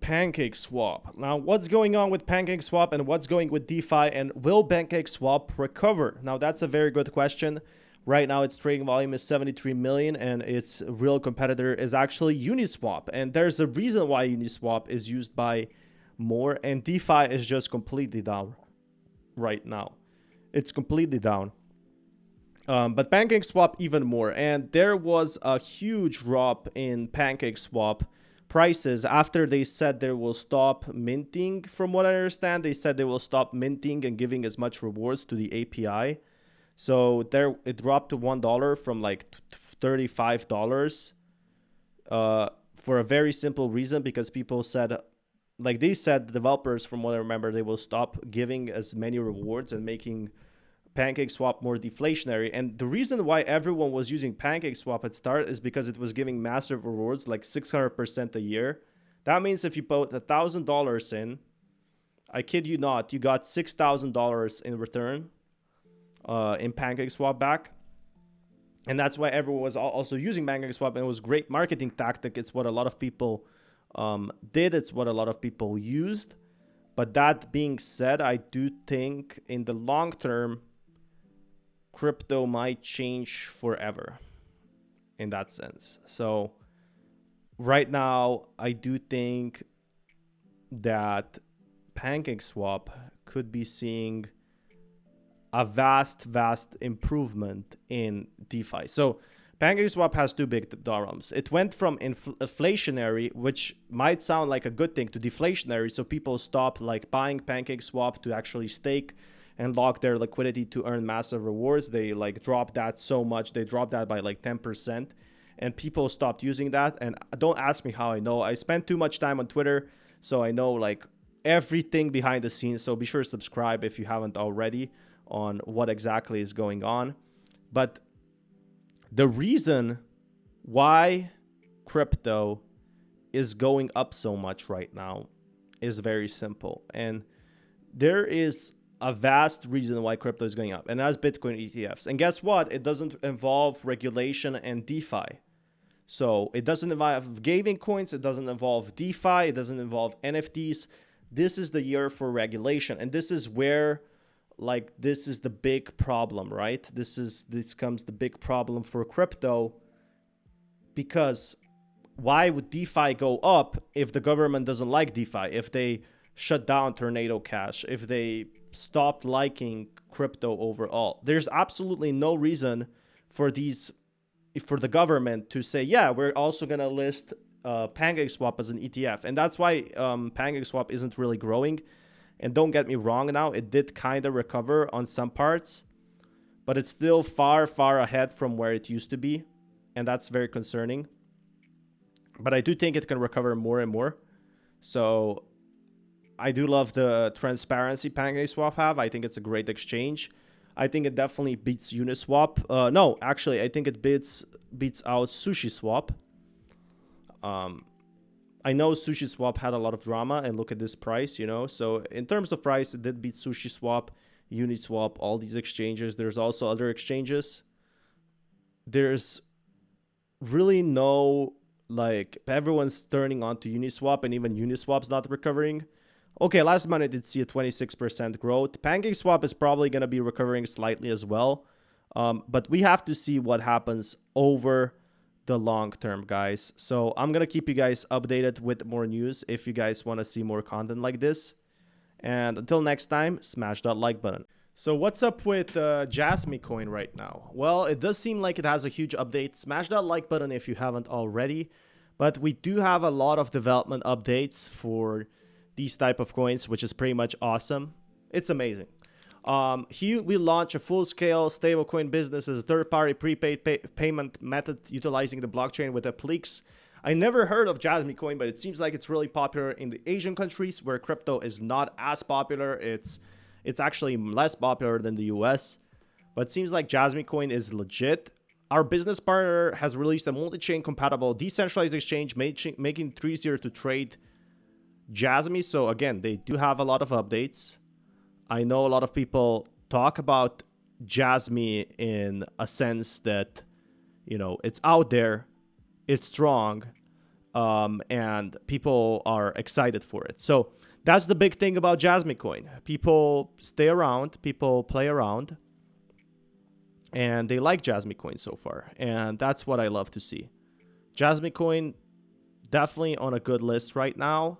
PancakeSwap. Now, what's going on with PancakeSwap and what's going with DeFi, and will PancakeSwap recover? Now, that's a very good question. Right now, its trading volume is 73 million, and its real competitor is actually Uniswap. And there's a reason why Uniswap is used by more, and DeFi is just completely down right now. It's completely down. But PancakeSwap even more. And there was a huge drop in PancakeSwap prices after they said they will stop minting. From what I understand, they said they will stop minting and giving as much rewards to the API. So there it dropped to $1 from like $35 for a very simple reason, because people said, like they said, the developers, from what I remember, they will stop giving as many rewards and making PancakeSwap more deflationary. And the reason why everyone was using PancakeSwap at start is because it was giving massive rewards, like 600% a year. That means if you put $1,000 in, I kid you not, you got $6,000 in return in PancakeSwap back. And that's why everyone was also using PancakeSwap, and it was a great marketing tactic. It's what a lot of people did. It's what a lot of people used. But that being said, I do think in the long term, crypto might change forever in that sense. So right now, I do think that PancakeSwap could be seeing a vast improvement in DeFi. So PancakeSwap has two big drums. It went from inflationary, which might sound like a good thing, to deflationary. So people stop like buying PancakeSwap to actually stake and lock their liquidity to earn massive rewards. They like dropped that so much. They dropped that by like 10%, and people stopped using that. And don't ask me how I know. I spent too much time on Twitter, so I know like everything behind the scenes. So be sure to subscribe if you haven't already on what exactly is going on. But the reason why crypto is going up so much right now is very simple. And there is a vast reason why crypto is going up, and that's Bitcoin ETFs. And guess what? It doesn't involve regulation and DeFi. So it doesn't involve gaming coins. It doesn't involve DeFi. It doesn't involve NFTs. This is the year for regulation. And this is where, like, this is the big problem, right? This comes the big problem for crypto, because why would DeFi go up if the government doesn't like DeFi? If they shut down Tornado Cash, if they stopped liking crypto overall, there's absolutely no reason for the government to say, yeah, we're also going to list PancakeSwap as an ETF. And that's why PancakeSwap isn't really growing. And don't get me wrong, now it did kind of recover on some parts, but it's still far ahead from where it used to be. And that's very concerning. But I do think it can recover more and more. So I do love the transparency PancakeSwap have. I think it's a great exchange. I think it definitely beats Uniswap. No, actually, I think it beats out SushiSwap. I know SushiSwap had a lot of drama, and look at this price, you know. So in terms of price, it did beat SushiSwap, Uniswap, all these exchanges. There's also other exchanges. There's really no, like, everyone's turning on to Uniswap, and even Uniswap's not recovering. Okay, last month I did see a 26% growth. PancakeSwap is probably going to be recovering slightly as well. But we have to see what happens over the long term, guys. So I'm going to keep you guys updated with more news if you guys want to see more content like this. And until next time, smash that like button. So what's up with JASM Coin right now? Well, it does seem like it has a huge update. Smash that like button if you haven't already. But we do have a lot of development updates for these type of coins, which is pretty much awesome. It's amazing. Here we launch a full-scale stablecoin business as a third-party prepaid payment method utilizing the blockchain with Applix. I never heard of JASM Coin, but it seems like it's really popular in the Asian countries where crypto is not as popular. It's actually less popular than the US, but it seems like JASM Coin is legit. Our business partner has released a multi-chain compatible decentralized exchange, making it easier to trade JASM. So again, they do have a lot of updates. I know a lot of people talk about JASM in a sense that, you know, it's out there, it's strong, and people are excited for it. So that's the big thing about JASM Coin. People stay around, people play around, and they like JASM Coin so far. And that's what I love to see. JASM Coin definitely on a good list right now.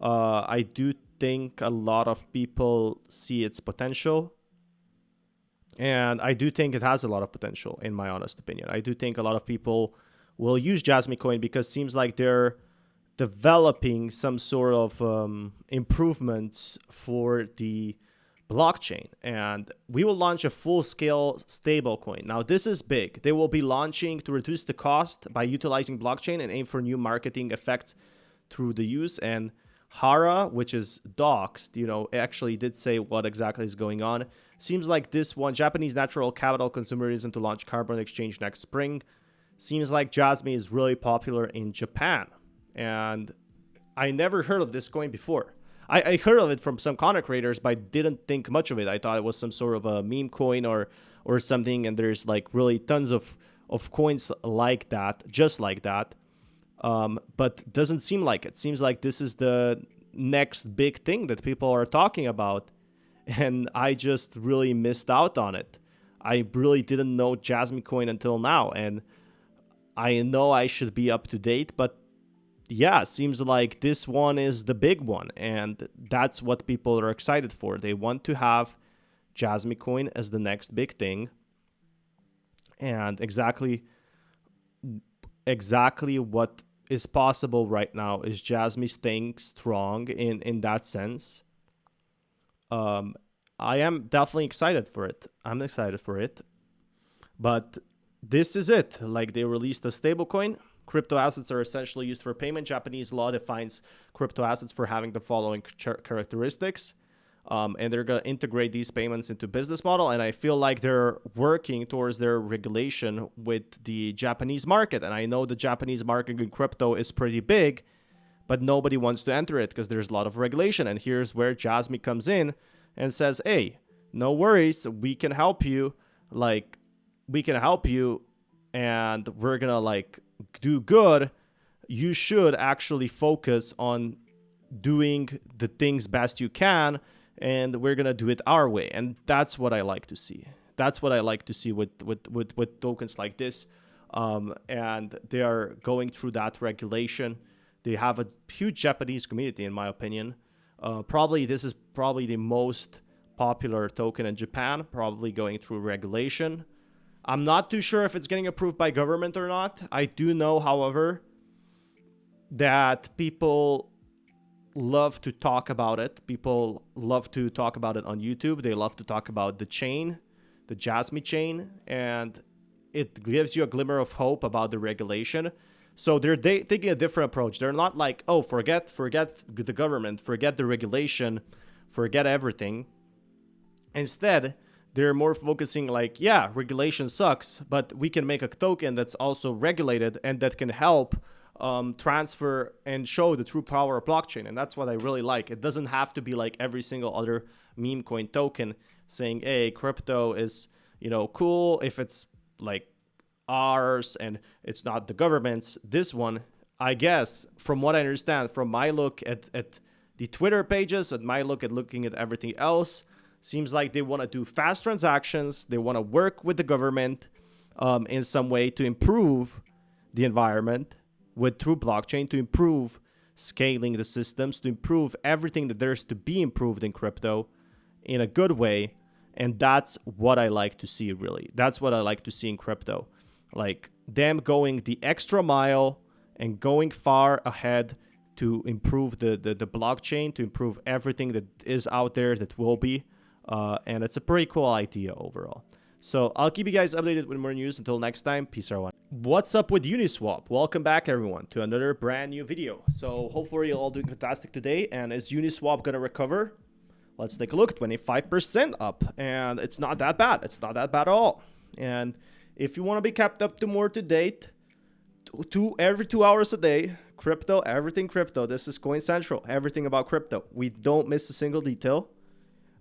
I do think a lot of people see its potential. And I do think it has a lot of potential, in my honest opinion. I do think a lot of people will use JASM Coin because it seems like they're developing some sort of improvements for the blockchain. And we will launch a full-scale stablecoin. Now, this is big. They will be launching to reduce the cost by utilizing blockchain and aim for new marketing effects through the use. And Hara, which is doxed, actually did say what exactly is going on. Seems like this one, Japanese natural capital consumerism to launch carbon exchange next spring. Seems like JASM is really popular in Japan. And I never heard of this coin before. I heard of it from some content creators, but I didn't think much of it. I thought it was some sort of a meme coin or something. And there's like really tons of coins like that, just like that. But doesn't seem like it. Seems like this is the next big thing that people are talking about. And I just really missed out on it. I really didn't know JASM Coin until now. And I know I should be up to date, but yeah, seems like this one is the big one. And that's what people are excited for. They want to have JASM Coin as the next big thing. And exactly what is possible right now is JASM staying strong in that sense. I am definitely excited for it. I'm excited for it. But this is it. Like, they released a stablecoin. Crypto assets are essentially used for payment. Japanese law defines crypto assets for having the following characteristics. And they're going to integrate these payments into business model. And I feel like they're working towards their regulation with the Japanese market. And I know the Japanese market in crypto is pretty big, but nobody wants to enter it because there's a lot of regulation. And here's where JASM comes in and says, hey, no worries, we can help you. Like, we can help you, and we're going to like do good. You should actually focus on doing the things best you can, and we're going to do it our way. And that's what I like to see. That's what I like to see with tokens like this. And they are going through that regulation. They have a huge Japanese community, in my opinion. This is probably the most popular token in Japan, probably going through regulation. I'm not too sure if it's getting approved by government or not. I do know, however, that people love to talk about it. People love to talk about it on YouTube. They love to talk about the chain, the JASM chain, and it gives you a glimmer of hope about the regulation. So they're taking a different approach. They're not like, oh, forget the government, forget the regulation, forget everything. Instead, they're more focusing like, yeah, regulation sucks, but we can make a token that's also regulated and that can help transfer and show the true power of blockchain. And that's what I really like. It doesn't have to be like every single other meme coin token saying, hey, crypto is, cool if it's like ours and it's not the government's. This one, I guess, from what I understand, from my look at the Twitter pages and my look at looking at everything else, seems like they want to do fast transactions. They want to work with the government in some way to improve the environment through blockchain, to improve scaling the systems, to improve everything that there's to be improved in crypto in a good way. And that's what I like to see, really. That's what I like to see in crypto. Like them going the extra mile and going far ahead to improve the blockchain, to improve everything that is out there that will be. And it's a pretty cool idea overall. So I'll keep you guys updated with more news. Until next time, peace everyone. What's up with Uniswap? Welcome back everyone to another brand new video. So hopefully you're all doing fantastic today. And is Uniswap gonna recover? Let's take a look. 25% up, and it's not that bad. It's not that bad at all. And if you want to be kept up to more to date, every 2 hours a day, crypto, everything crypto. This is Coin Central. Everything about crypto. We don't miss a single detail.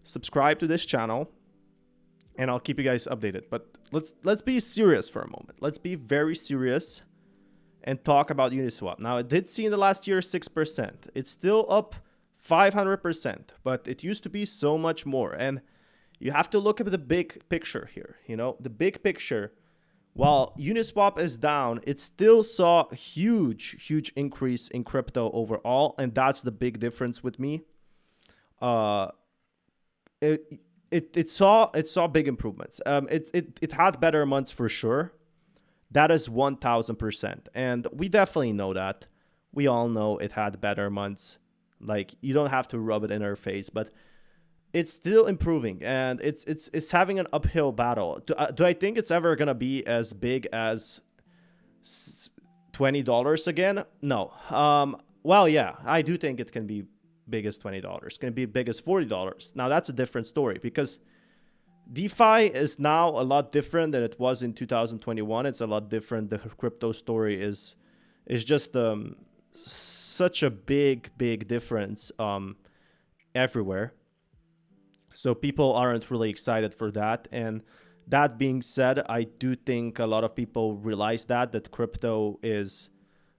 Subscribe to this channel, and I'll keep you guys updated. But let's be serious for a moment. Let's be very serious and talk about Uniswap. Now, it did see in the last year 6%. It's still up 500%, but it used to be so much more. And you have to look at the big picture here. You know, the big picture, while Uniswap is down, it still saw a huge increase in crypto overall. And that's the big difference with me. It saw big improvements. It had better months for sure. That is 1000%. And we definitely know that. We all know it had better months. Like, you don't have to rub it in our face, but it's still improving, and it's having an uphill battle. Do I think it's ever gonna be as big as $20 again? No. Well, yeah, I do think it can be big as $20. Can be big as $40. Now that's a different story, because DeFi is now a lot different than it was in 2021. It's a lot different. The crypto story is just such a big difference everywhere. So people aren't really excited for that. And that being said, I do think a lot of people realize that crypto is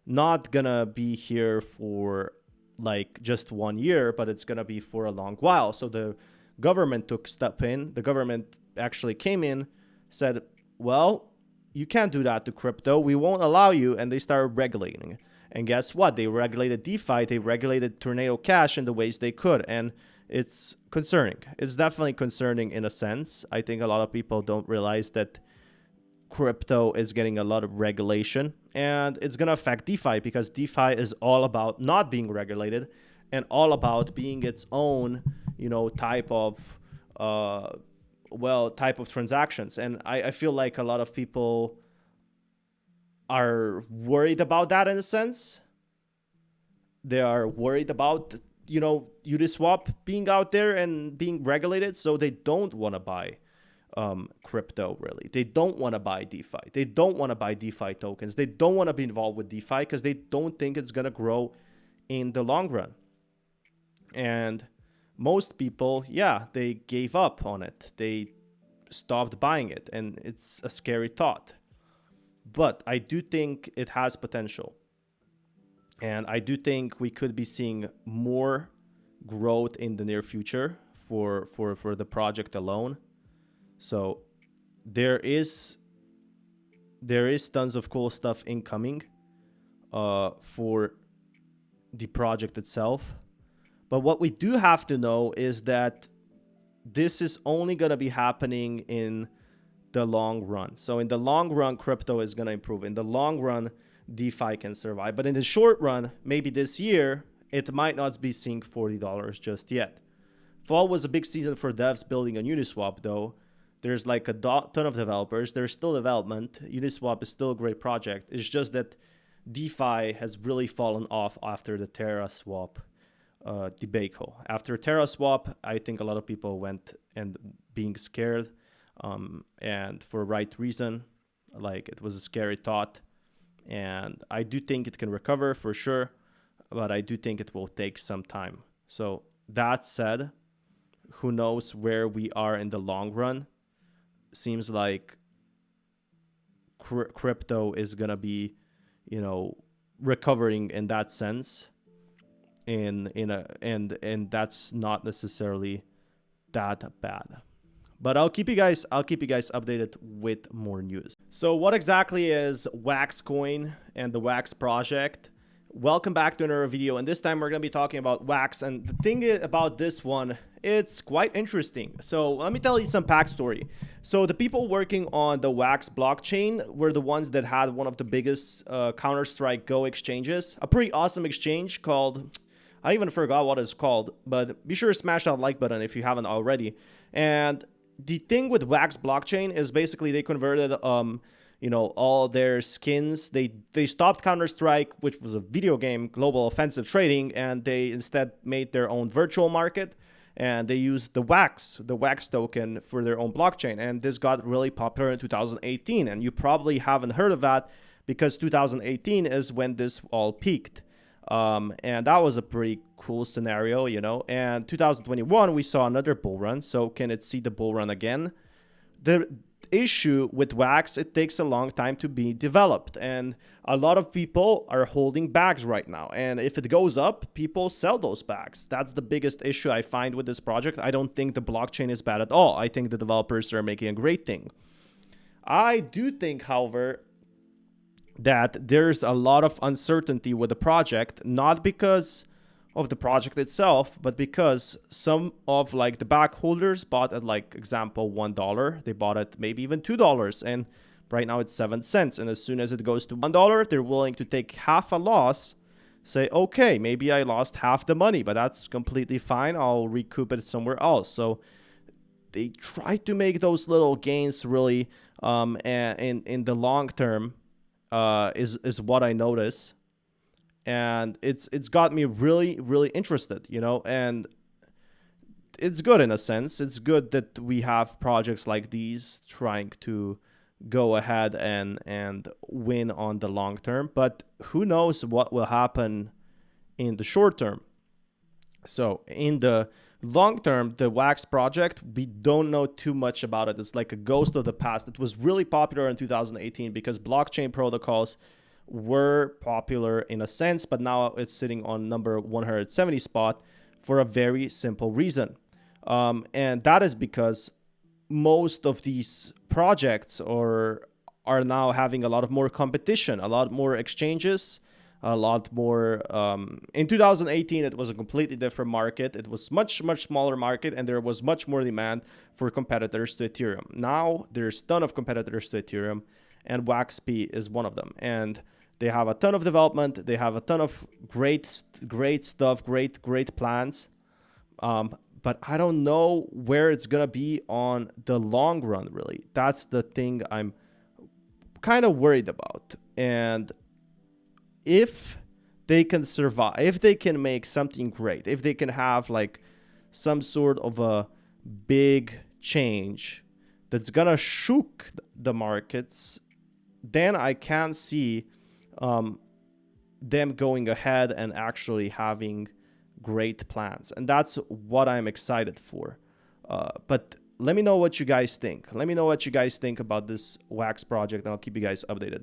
not gonna be here for like just 1 year, but it's gonna be for a long while. So the government took step in. The government actually came in, said, well, you can't do that to crypto. We won't allow you. And they started regulating. And guess what? They regulated DeFi. They regulated Tornado Cash in the ways they could. And it's concerning. It's definitely concerning in a sense. I think a lot of people don't realize that crypto is getting a lot of regulation, and it's going to affect DeFi, because DeFi is all about not being regulated and all about being its own, you know, type of transactions. And I feel like a lot of people are worried about that in a sense. They are worried about, you know, Uniswap being out there and being regulated, so they don't want to buy crypto, really. They don't want to buy DeFi. They don't want to buy DeFi tokens. They don't want to be involved with DeFi because they don't think it's going to grow in the long run. And most people, yeah, they gave up on it. They stopped buying it, and it's a scary thought. But I do think it has potential. And I do think we could be seeing more growth in the near future for the project alone. So there is tons of cool stuff incoming for the project itself. But what we do have to know is that this is only going to be happening in the long run. So in the long run, crypto is going to improve. In the long run, DeFi can survive. But in the short run, maybe this year, it might not be seeing $40 just yet. Fall was a big season for devs building on Uniswap, though. There's like a ton of developers. There's still development. Uniswap is still a great project. It's just that DeFi has really fallen off after the TerraSwap debacle. After TerraSwap, I think a lot of people went and being scared, and for right reason. Like, it was a scary thought. And I do think it can recover for sure, but I do think it will take some time. So that said, who knows where we are in the long run? Seems like crypto is going to be, you know, recovering in that sense. And that's not necessarily that bad. But I'll keep you guys updated with more news. So what exactly is ALTCOIN and the Wax project? Welcome back to another video, and this time we're going to be talking about Wax. And the thing about this one, it's quite interesting. So let me tell you some backstory. So the people working on the Wax blockchain were the ones that had one of the biggest Counter-Strike Go exchanges, a pretty awesome exchange called, I even forgot what it's called, but be sure to smash that like button if you haven't already. And the thing with Wax blockchain is basically they converted you know, all their skins. They stopped Counter-Strike, which was a video game, global offensive trading, and they instead made their own virtual market, and they used the Wax token for their own blockchain. And this got really popular in 2018, and you probably haven't heard of that because 2018 is when this all peaked. And that was a pretty cool scenario, you know. And 2021, we saw another bull run. So can it see the bull run again? issue with Wax, it takes a long time to be developed, and a lot of people are holding bags right now, and if it goes up, people sell those bags. That's the biggest issue I find with this project. I don't think the blockchain is bad at all. I think the developers are making a great thing. I do think, however, that there's a lot of uncertainty with the project, not because of the project itself, but because some of like the back holders bought at, like, example, $1. They bought it maybe even $2, and right now it's 7 cents. And as soon as it goes to $1, they're willing to take half a loss, say, okay, maybe I lost half the money, but that's completely fine. I'll recoup it somewhere else. So they try to make those little gains really, and in the long term, is what I notice. And it's got me really, really interested, you know, and it's good in a sense. It's good that we have projects like these trying to go ahead and win on the long term, but who knows what will happen in the short term. So in the long term, the Wax project, we don't know too much about it. It's like a ghost of the past. It was really popular in 2018 because blockchain protocols were popular in a sense, but now it's sitting on number 170 spot for a very simple reason. And that is because most of these projects are now having a lot more competition, a lot more exchanges, a lot more. In 2018, it was a completely different market. It was much smaller market, and there was much more demand for competitors to Ethereum. Now there's a ton of competitors to Ethereum, and WaxP is one of them. And they have a ton of development. They have a ton of great stuff, great plans. But I don't know where it's going to be on the long run, really. That's the thing I'm kind of worried about. And if they can survive, if they can make something great, if they can have like some sort of a big change that's going to shook the markets, then I can see them going ahead and actually having great plans, and that's what I'm excited for. But let me know what you guys think. Let me know what you guys think about this Wax project, and I'll keep you guys updated.